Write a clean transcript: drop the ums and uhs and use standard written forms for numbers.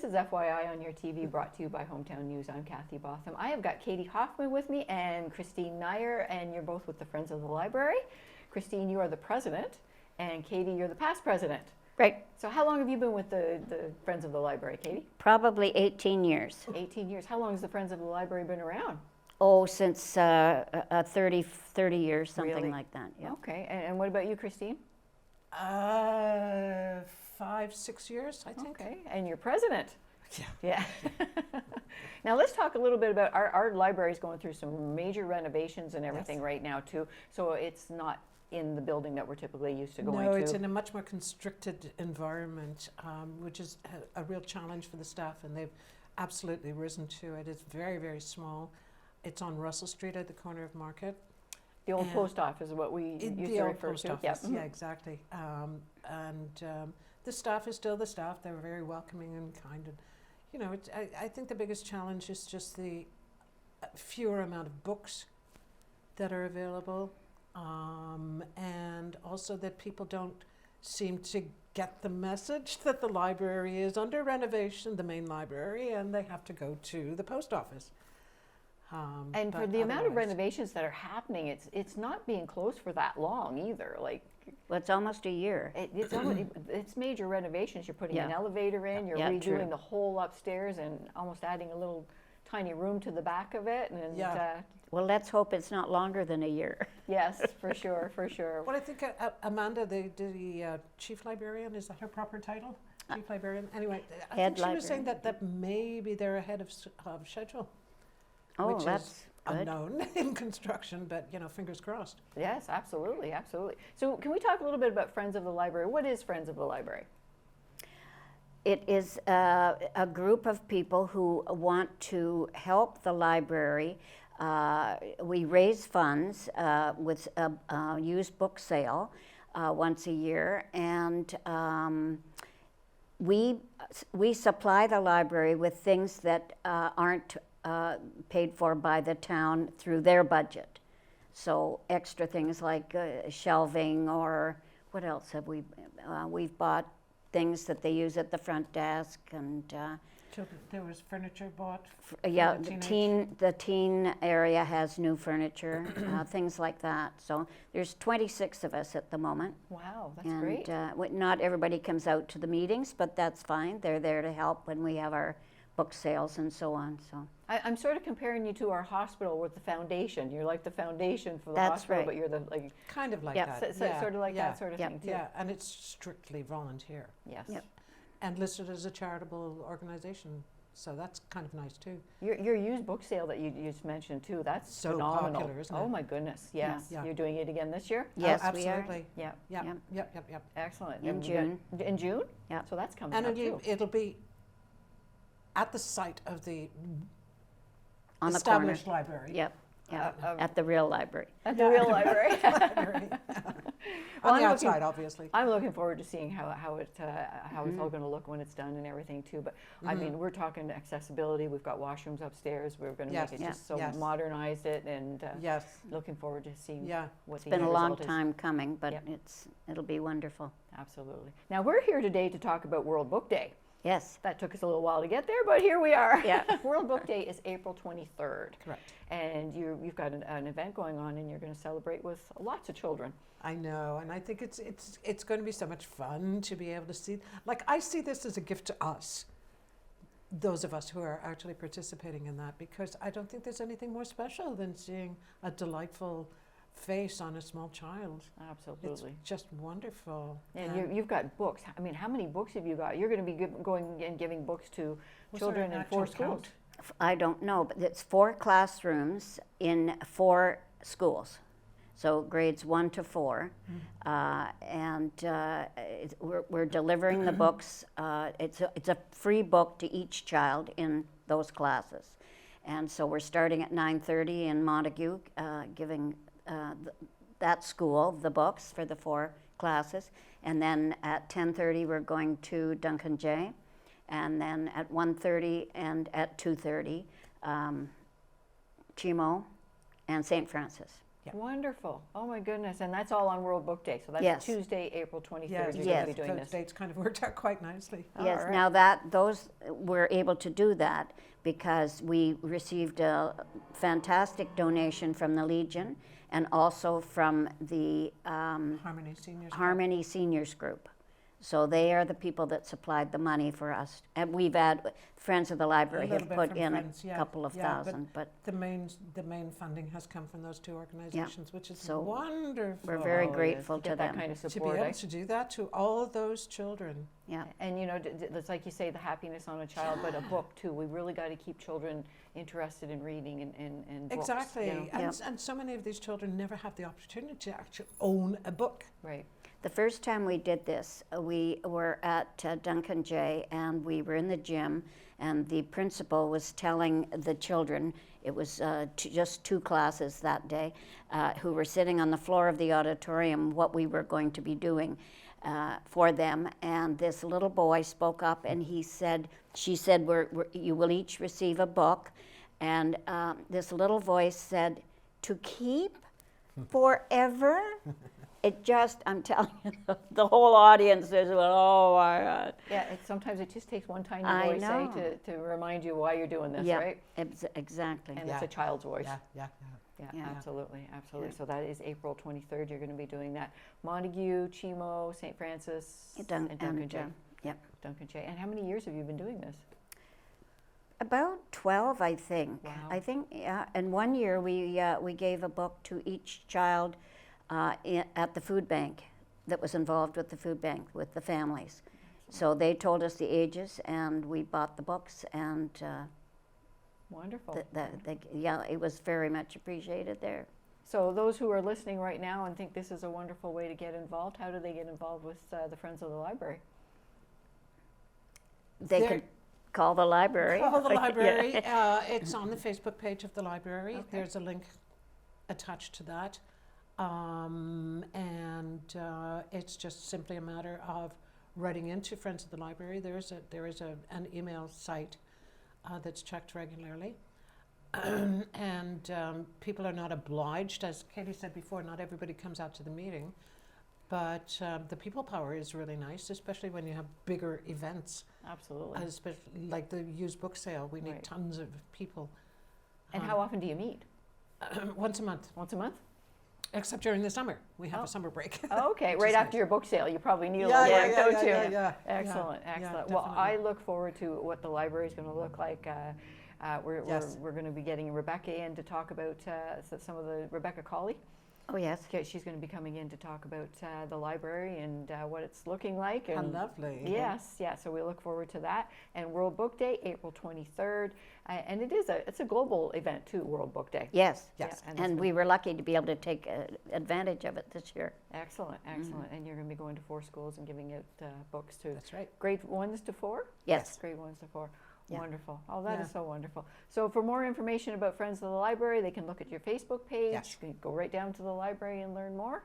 is FYI on your TV, brought to you by Hometown News. I'm Kathy Botham. I have got Katie Hoffman with me and Christine Nyer, and you're both with the Friends of the Library. Christine, you are the president, and Katie, you're the past president. Right. So how long have you been with the Friends of the Library, Katie? Probably 18 years. 18 years. How long has the Friends of the Library been around? Oh, since 30 years, something Really? like that. Yeah. Okay. And what about you, Christine? 5-6 years, I think. Okay. And you're president. Yeah. Yeah. Now let's talk a little bit about our library's going through some major renovations and everything right now too. So it's not in the building that we're typically used to going to. No, it's in a much more constricted environment, which is a real challenge for the staff, and they've absolutely risen to it. It's very, very small. It's on Russell Street at the corner of Market. The old post office is what we used The to old refer post to. office, Yep. yeah, exactly. The staff is still the staff. They're very welcoming and kind. And, you know, I think the biggest challenge is just the fewer amount of books that are available, and also that people don't seem to get the message that the library is under renovation, the main library, and they have to go to the post office. And for but the amount of otherwise- renovations that are happening, it's not being closed for that long either. Like Well, it's almost a year. it's major renovations. You're putting an Yeah. elevator in. You're Yeah, redoing true. the whole upstairs and almost adding a little tiny room to the back of it. And Yeah. Well, let's hope it's not longer than a year. Yes, for sure, for sure. Well, I think Amanda, the chief librarian, is that her proper title? Chief librarian. Anyway, I Head think she was saying librarian. that maybe they're ahead of schedule, Oh, which that's is good. unknown in construction. But you know, fingers crossed. Yes, absolutely, absolutely. So can we talk a little bit about Friends of the Library? What is Friends of the Library? It is a group of people who want to help the library. We raise funds with a used book sale once a year, and we supply the library with things that aren't paid for by the town through their budget. So extra things like shelving, or what else have we? We've bought things that they use at the front desk, and There was furniture bought. yeah, the the teen area has new furniture, things like that. So there's 26 of us at the moment. Wow, that's And great. not everybody comes out to the meetings, but that's fine. They're there to help when we have our book sales and so on. So I'm sort of comparing you to our hospital with the foundation. You're like the foundation for the That's hospital, right. but you're the like Kind of like Yep. that. sort of like yeah, that sort of Yep. thing too. Yeah, and it's strictly volunteer Yes. Yep. and listed as a charitable organization. So that's kind of nice too. Your used book sale that you just mentioned too, that's So phenomenal. popular, isn't Oh it? my goodness, yes. Yeah. You're doing it again this year? yes, oh, we are. absolutely. Yeah, Yeah, Yep. yep. excellent. In And we got- June. In June? Yeah. So that's coming And up too. it'll be at the site of the On the corner. established library. Yep. Yeah. Uh, At the real library. At the real library. Well, On the I'm outside, looking- obviously. I'm looking forward to seeing how it's all going to look when it's done and everything too. But I mean, we're talking accessibility. We've got washrooms upstairs. We're going to Yes. make it Yeah. just so Yes. modernize it, and Yes, looking forward to seeing yeah. what the Been a end long result is. time coming, but Yep. it'll be wonderful. Absolutely. Now we're here today to talk about World Book Day. Yes. That took us a little while to get there, but here we are. Yeah. World Book Day is April 23rd. Correct. And you've got an event going on, and you're going to celebrate with lots of children. I know, and I think it's going to be so much fun to be able to see. Like, I see this as a gift to us, those of us who are actually participating in that, because I don't think there's anything more special than seeing a delightful face on a small child. It's Absolutely. just wonderful. And you've got books. I mean, how many books have you got? You're going to be going and giving books to Was there children an in 4 actual schools. count? I don't know, but it's 4 classrooms in 4 schools. So grades 1 to 4, and we're delivering the books. It's a free book to each child in those classes, and so we're starting at 9:30 in Montague, giving that school the books for the 4 classes, and then at 10:30 we're going to Duncan J, and then at 1:30 and at 2:30, Chimo and St. Francis. Yeah. Wonderful. Oh my goodness. And that's all on World Book Day. So that's Yes. Tuesday, April 23rd. Yes, You're yes. going to be doing those this. dates kind of worked out quite nicely. Yes, All right. now those we're able to do that because we received a fantastic donation from the Legion and also from the Harmony Seniors. Club. Harmony Seniors Group. So they are the people that supplied the money for us. And we've had, Friends of the Library little have bit put from in Friends, a yeah, couple of yeah, but thousand, but The main funding has come from those two organizations, which is So wonderful. we're very Oh, it is, grateful to to get that them. kind of to be support. able to do that to all of those children. yeah. And you know, it's like you say, the happiness on a child, but a book too. We really got to keep children interested in reading and books. Exactly, You know? and so many of these children never have the opportunity to actually own a book. Right. The first time we did this, we were at Duncan J, and we were in the gym, and the principal was telling the children, it was just 2 classes that day, who were sitting on the floor of the auditorium, what we were going to be doing for them. And this little boy spoke up, and she said, you will each receive a book. And this little voice said, to keep forever? It just, I'm telling you, the whole audience is, oh my God. Yeah, sometimes it just takes one tiny I voice to remind you why you're doing this, Yeah, right? exactly. And Yeah. it's a child's voice. Yeah. Yeah, Yeah. absolutely, absolutely. Yeah. So that is April 23rd. You're going to be doing that. Montague, Chimo, St. Francis, and Duncan J. Yep. Duncan J. And how many years have you been doing this? About 12, I think. Wow. I think, yeah. And one year we gave a book to each child at the food bank that was involved with the food bank, with the families. So they told us the ages, and we bought the books, and Wonderful. yeah, it was very much appreciated there. So those who are listening right now and think this is a wonderful way to get involved, how do they get involved with the Friends of the Library? They There- could call the library. Call the Yeah. library. It's on the Facebook page of the library. Okay. There's a link attached to that. It's just simply a matter of writing into Friends of the Library. There is an email site that's checked regularly. People are not obliged, as Katie said before, not everybody comes out to the meeting. But the people power is really nice, especially when you have bigger events, Absolutely. especially like the used book sale. We need Right. tons of people. And how often do you meet? Once a month, Once a month? except during the summer. We have Oh. a summer break. Okay, Which right is after nice. your book sale, you probably need a Yeah, little yeah, break, yeah, don't yeah, you? yeah, yeah. Excellent, Yeah, excellent. Well, definitely. I look forward to what the library is going to look like. Yes. We're going to be getting Rebecca in to talk about some of the Rebecca Colley. Oh, yes. Okay, she's going to be coming in to talk about the library and what it's looking like. How And lovely. yes, yeah. So we look forward to that. And World Book Day, April 23rd, and it's a global event too. World Book Day. Yes. Yes. Yeah, it's And been- we were lucky to be able to take advantage of it this year. Excellent, excellent. And you're going to be going to 4 schools and giving out books to That's right. grade 1s to 4. Yes. Grade 1s to 4. Yeah. Wonderful. Oh, that is Yeah. so wonderful. So for more information about Friends of the Library, they can look at your Facebook page. Yes. You can go right down to the library and learn more.